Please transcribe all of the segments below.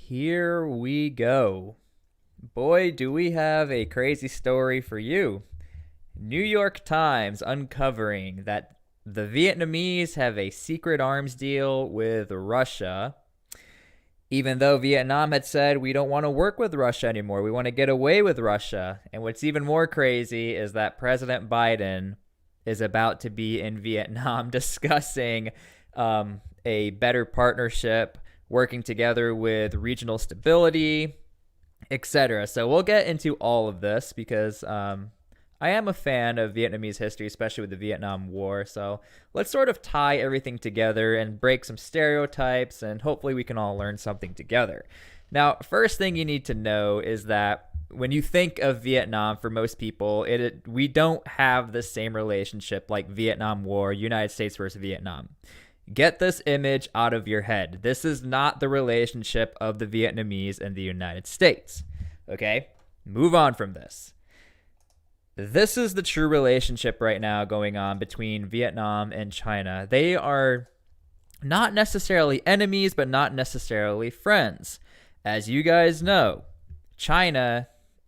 Here we go. Boy, do we have a crazy story for you. New York Times uncovering that the Vietnamese have a secret arms deal with Russia, even though Vietnam had said we don't want to work with Russia anymore. We want to get away with Russia. And what's even more crazy is that President Biden is about to be in Vietnam discussing a better partnership, working together with regional stability, etc. So we'll get into all of this because I am a fan of Vietnamese history, especially with the Vietnam War. So let's sort of tie everything together and break some stereotypes, and hopefully we can all learn something together. Now, first thing you need to know is that when you think of Vietnam, for most people, we don't have the same relationship like Vietnam War, United States versus Vietnam. Get this image out of your head. This is not the relationship of the Vietnamese and the United States. Okay? Move on from this. This is the true relationship right now going on between Vietnam and China. They are not necessarily enemies, but not necessarily friends. As you guys know, China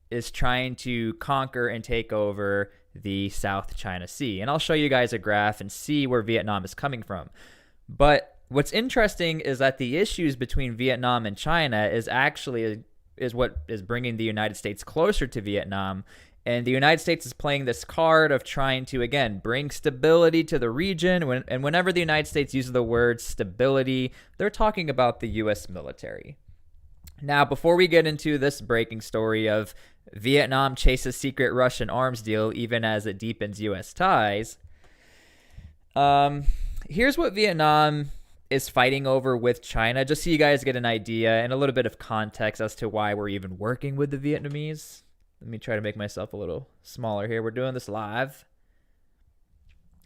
is trying to conquer and take over the South China Sea. And I'll show you guys a graph and see where Vietnam is coming from. But what's interesting is that the issues between Vietnam and China is what is bringing the United States closer to Vietnam. And the United States is playing this card of trying to, again, bring stability to the region. And whenever the United States uses the word stability, they're talking about the U.S. military. Now, before we get into this breaking story of Vietnam chases secret Russian arms deal even as it deepens U.S. ties, here's what Vietnam is fighting over with China, just so you guys get an idea and a little bit of context as to why we're even working with the Vietnamese. Let me try to make myself a little smaller here. We're doing this live.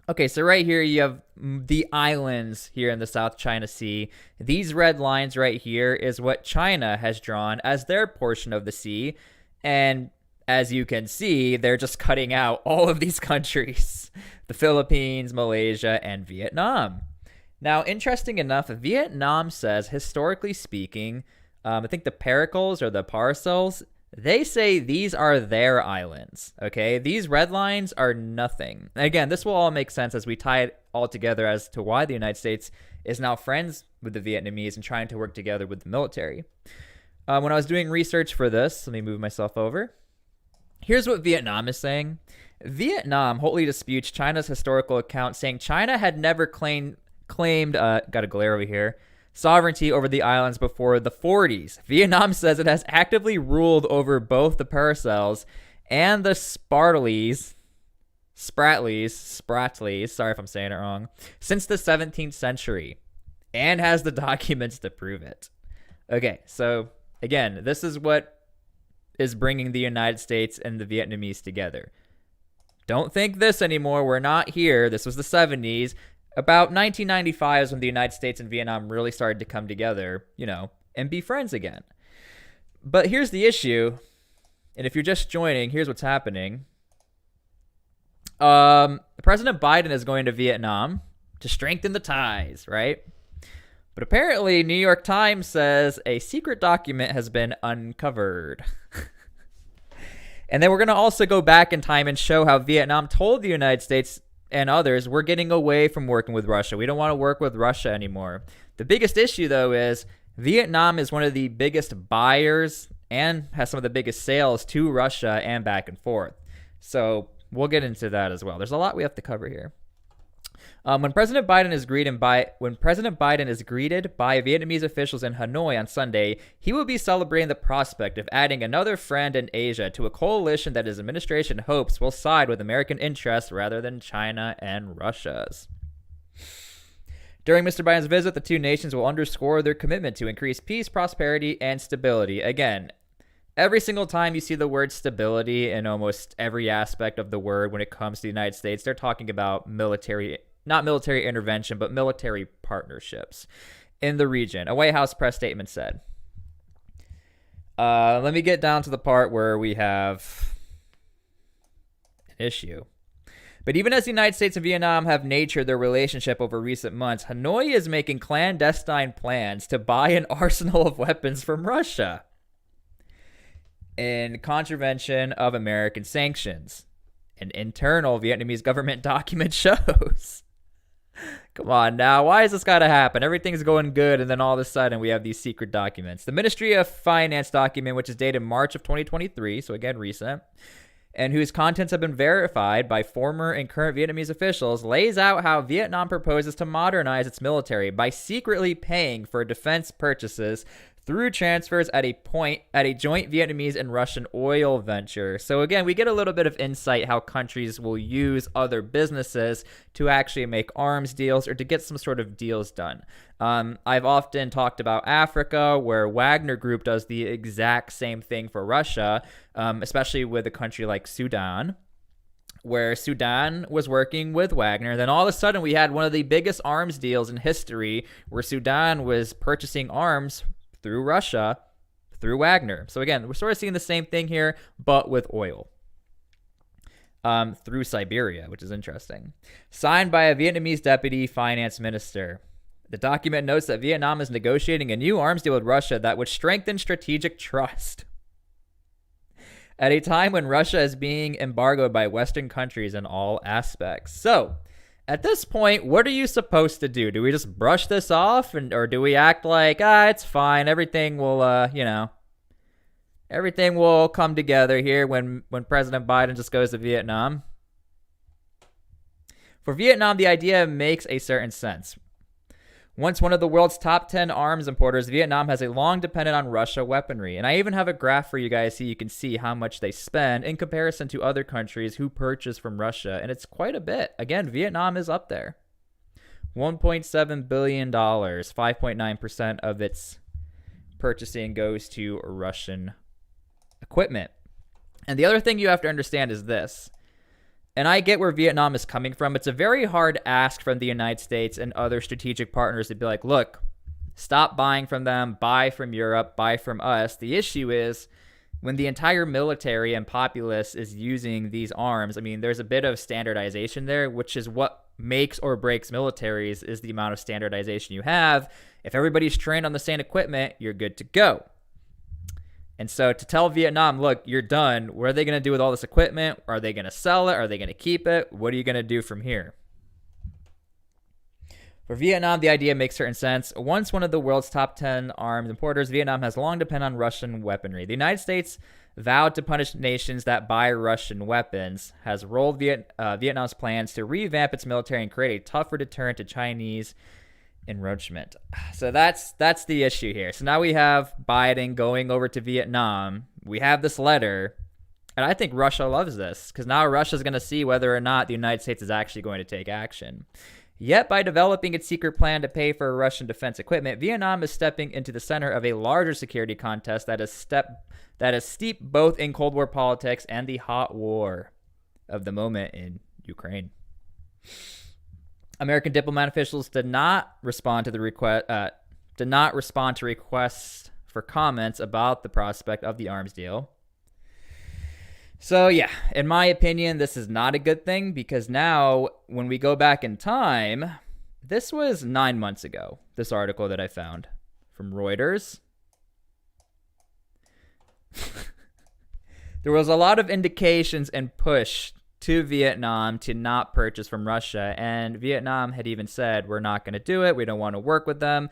Okay, so right here you have the islands here in the South China Sea. These red lines right here is what China has drawn as their portion of the sea. And as you can see, they're just cutting out all of these countries. The Philippines, Malaysia, and Vietnam. Now, interesting enough, Vietnam says, historically speaking, I think the paracels or the parcels, they say these are their islands, okay? These red lines are nothing. Again, this will all make sense as we tie it all together as to why the United States is now friends with the Vietnamese and trying to work together with the military. When I was doing research for this, let me move myself over. Here's what Vietnam is saying. Vietnam hotly disputes China's historical account, saying China had never claimed got a glare over here, sovereignty over the islands before the 40s. Vietnam says it has actively ruled over both the paracels and the Spratlys, sorry if I'm saying it wrong, since the 17th century, and has the documents to prove it. Okay, so again, this is what is bringing the United States and the Vietnamese together. Don't think this anymore. We're not here. This was the 70s. About 1995 is when the United States and Vietnam really started to come together, and be friends again. But here's the issue, and if you're just joining, here's what's happening. President Biden is going to Vietnam to strengthen the ties, right? But apparently, New York Times says a secret document has been uncovered. And then we're going to also go back in time and show how Vietnam told the United States and others, we're getting away from working with Russia. We don't want to work with Russia anymore. The biggest issue, though, is Vietnam is one of the biggest buyers and has some of the biggest sales to Russia and back and forth. So we'll get into that as well. There's a lot we have to cover here. When President Biden is greeted by Vietnamese officials in Hanoi on Sunday, he will be celebrating the prospect of adding another friend in Asia to a coalition that his administration hopes will side with American interests rather than China and Russia's. During Mr. Biden's visit, the two nations will underscore their commitment to increase peace, prosperity, and stability. Again, every single time you see the word stability in almost every aspect of the word when it comes to the United States, they're talking about not military intervention, but military partnerships in the region. A White House press statement said. Let me get down to the part where we have an issue. But even as the United States and Vietnam have natured their relationship over recent months, Hanoi is making clandestine plans to buy an arsenal of weapons from Russia in contravention of American sanctions. An internal Vietnamese government document shows. Come on now, why has this got to happen? Everything's going good, and then all of a sudden we have these secret documents. The Ministry of Finance document, which is dated March of 2023, so again recent, and whose contents have been verified by former and current Vietnamese officials, lays out how Vietnam proposes to modernize its military by secretly paying for defense purchases through transfers at a joint Vietnamese and Russian oil venture. So again, we get a little bit of insight how countries will use other businesses to actually make arms deals or to get some sort of deals done. I've often talked about Africa, where Wagner Group does the exact same thing for Russia, especially with a country like Sudan, where Sudan was working with Wagner. Then all of a sudden we had one of the biggest arms deals in history where Sudan was purchasing arms through Russia, through Wagner. So again, we're sort of seeing the same thing here, but with oil. Through Siberia, which is interesting. Signed by a Vietnamese deputy finance minister. The document notes that Vietnam is negotiating a new arms deal with Russia that would strengthen strategic trust at a time when Russia is being embargoed by Western countries in all aspects. So, at this point, what are you supposed to do? Do we just brush this off, or do we act like, it's fine, everything will, everything will come together here when President Biden just goes to Vietnam? For Vietnam, the idea makes a certain sense. Once one of the world's top 10 arms importers, Vietnam has a long depended on Russia weaponry. And I even have a graph for you guys so you can see how much they spend in comparison to other countries who purchase from Russia. And it's quite a bit. Again, Vietnam is up there. $1.7 billion, 5.9% of its purchasing goes to Russian equipment. And the other thing you have to understand is this. And I get where Vietnam is coming from. It's a very hard ask from the United States and other strategic partners to be like, look, stop buying from them, buy from Europe, buy from us. The issue is when the entire military and populace is using these arms, I mean, there's a bit of standardization there, which is what makes or breaks militaries, is the amount of standardization you have. If everybody's trained on the same equipment, you're good to go. And so to tell Vietnam, look, you're done, what are they going to do with all this equipment? Are they going to sell it? Are they going to keep it? What are you going to do from here? For Vietnam, the idea makes certain sense. Once one of the world's top 10 arms importers, Vietnam has long depended on Russian weaponry. The United States vowed to punish nations that buy Russian weapons, has rolled Vietnam's plans to revamp its military and create a tougher deterrent to Chinese enroachment. So that's the issue here. So now we have Biden going over to Vietnam. We have this letter, and I think Russia loves this because now Russia's going to see whether or not the United States is actually going to take action. Yet by developing its secret plan to pay for Russian defense equipment, Vietnam is stepping into the center of a larger security contest that is steep both in Cold War politics and the hot war of the moment in Ukraine. American diplomat officials did not respond to requests for comments about the prospect of the arms deal. So yeah, in my opinion, this is not a good thing because now when we go back in time, this was 9 months ago, this article that I found from Reuters. There was a lot of indications and push to Vietnam to not purchase from Russia. And Vietnam had even said, we're not going to do it. We don't want to work with them.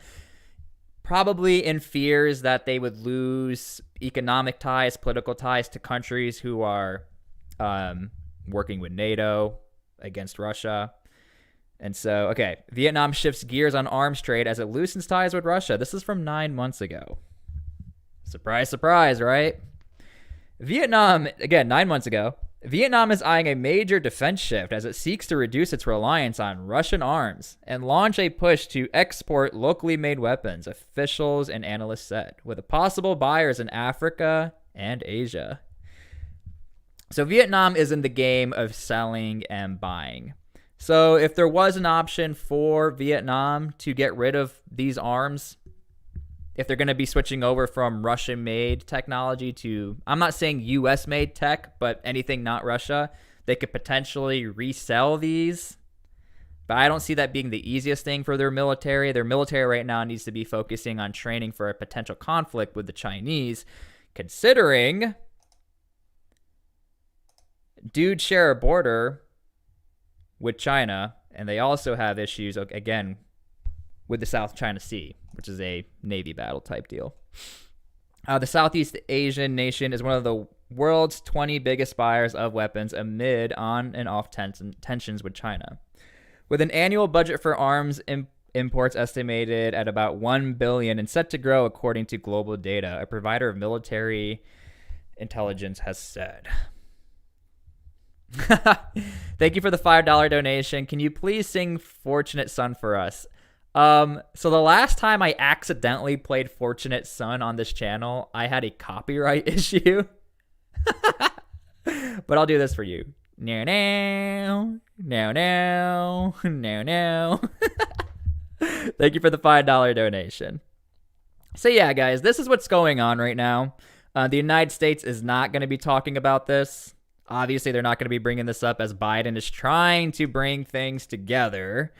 Probably in fears that they would lose economic ties, political ties to countries who are working with NATO against Russia. And so, okay, Vietnam shifts gears on arms trade as it loosens ties with Russia. This is from 9 months ago. Surprise, surprise, right? Vietnam, again, 9 months ago, Vietnam is eyeing a major defense shift as it seeks to reduce its reliance on Russian arms and launch a push to export locally made weapons, officials and analysts said, with possible buyers in Africa and Asia. So Vietnam is in the game of selling and buying. So if there was an option for Vietnam to get rid of these arms, if they're going to be switching over from Russian-made technology to, I'm not saying US-made tech, but anything not Russia, They could potentially resell these, but I don't see that being the easiest thing for their military. Their military right now needs to be focusing on training for a potential conflict with the Chinese, considering dudes share a border with China, and they also have issues, again, with the South China Sea, which is a Navy battle type deal. The Southeast Asian nation is one of the world's 20 biggest buyers of weapons amid on and off tensions with China. With an annual budget for arms imports estimated at about $1 billion and set to grow according to global data, a provider of military intelligence has said. Thank you for the $5 donation. Can you please sing Fortunate Son for us? So the last time I accidentally played Fortunate Son on this channel, I had a copyright issue. But I'll do this for you. No, no, no, no, no, no. Thank you for the $5 donation. So yeah, guys, this is what's going on right now. The United States is not going to be talking about this. Obviously, they're not going to be bringing this up as Biden is trying to bring things together.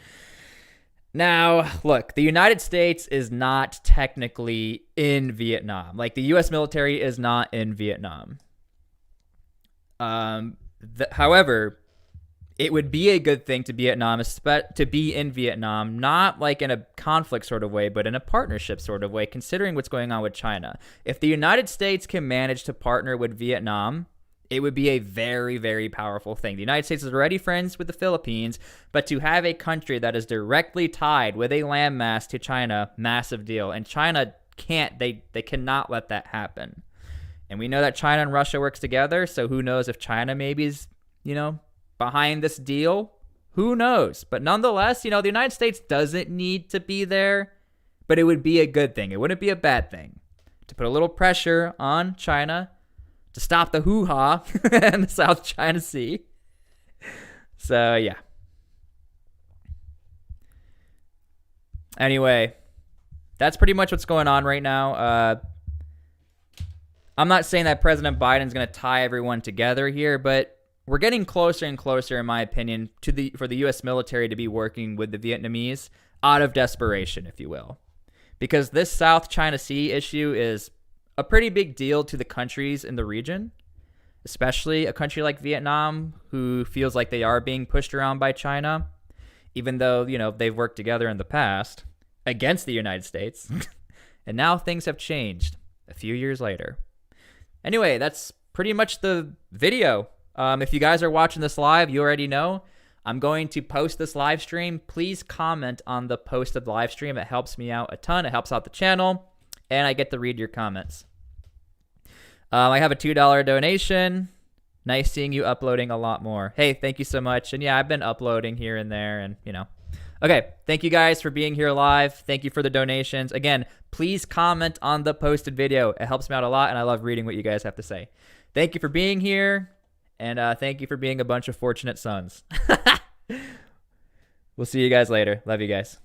Now, look, the United States is not technically in Vietnam. Like, the U.S. military is not in Vietnam. However, it would be a good thing to be in Vietnam, not like in a conflict sort of way, but in a partnership sort of way, considering what's going on with China. If the United States can manage to partner with Vietnam, it would be a very, very powerful thing. The United States is already friends with the Philippines, but to have a country that is directly tied with a landmass to China, massive deal. And China they cannot let that happen. And we know that China and Russia works together, so who knows if China maybe is, behind this deal? Who knows? But nonetheless, the United States doesn't need to be there, but it would be a good thing. It wouldn't be a bad thing to put a little pressure on China to stop the hoo-ha in the South China Sea. So, yeah. Anyway, that's pretty much what's going on right now. I'm not saying that President Biden's going to tie everyone together here, but we're getting closer and closer, in my opinion, for the U.S. military to be working with the Vietnamese out of desperation, if you will. Because this South China Sea issue is a pretty big deal to the countries in the region, especially a country like Vietnam, who feels like they are being pushed around by China, even though, they've worked together in the past against the United States. And now things have changed a few years later. Anyway, that's pretty much the video. If you guys are watching this live, you already know I'm going to post this live stream. Please comment on the posted live stream. It helps me out a ton. It helps out the channel, and I get to read your comments. I have a $2 donation. Nice seeing you uploading a lot more. Hey, thank you so much. And yeah, I've been uploading here and there, and Okay, thank you guys for being here live. Thank you for the donations. Again, please comment on the posted video. It helps me out a lot, and I love reading what you guys have to say. Thank you for being here, and thank you for being a bunch of fortunate sons. We'll see you guys later. Love you guys.